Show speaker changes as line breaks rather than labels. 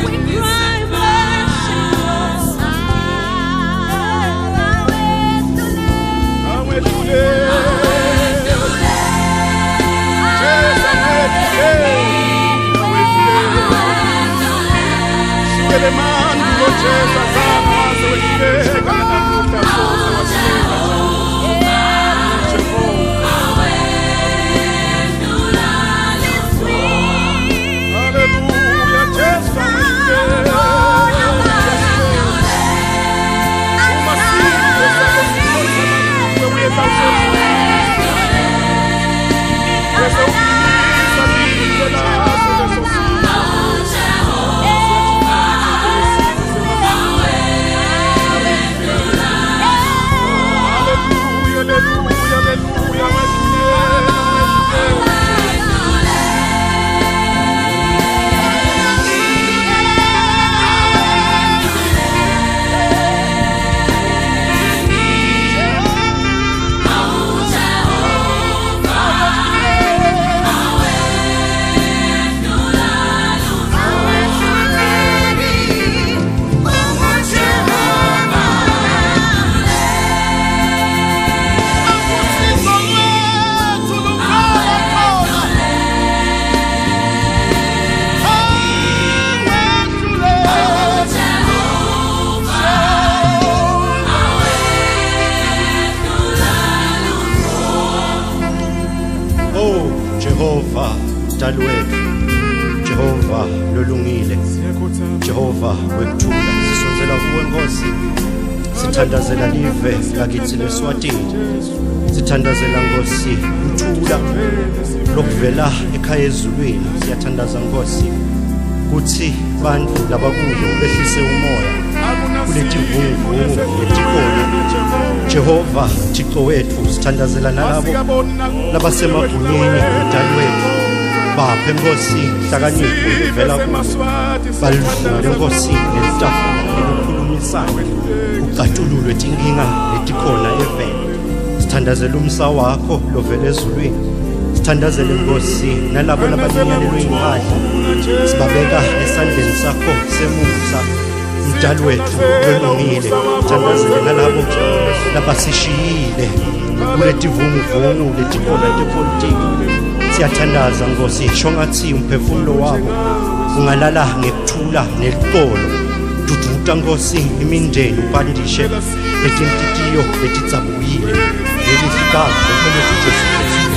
We cry Jehova lolungile, Jehova wekuthula, sisonzela kuwe Nkosi, sithandazela live lakithi leSwatini, sithandazela Nkosi ukuthula lokuvela ekhaya ezulwini, siyathandaza Nkosi kuthi bantu labakuyo behlise umoya kulethi vunguvungu letikhona. Jehova Thixo wethu, sithandazela nalabo labasemagunyeni emdali wethu, baphe Nkosi hlakanipho vela kubo, baludlule Nkosi nelitafula lokukhulumisana, ucatululwe tinkinga letikhona evela. Sithandazela umsa wakho lovela ezulwini, sithandazele Nkosi nalabo labalinyanelwe inqadla, sibabeka esandleni sakho semusa. Mdali wethu lolungile, sithandazele nalabo labasishiyile kuleti vunguvungu letikhona tepolitiki. Siyathandaza Nkosi, sho ngathi umphefumulo wabo ungalala ngekuthula nelixolo. Duduta Nkosi imindeni upandishe letintitiyo letitsabuyile lelifikayo Jesu Kristu.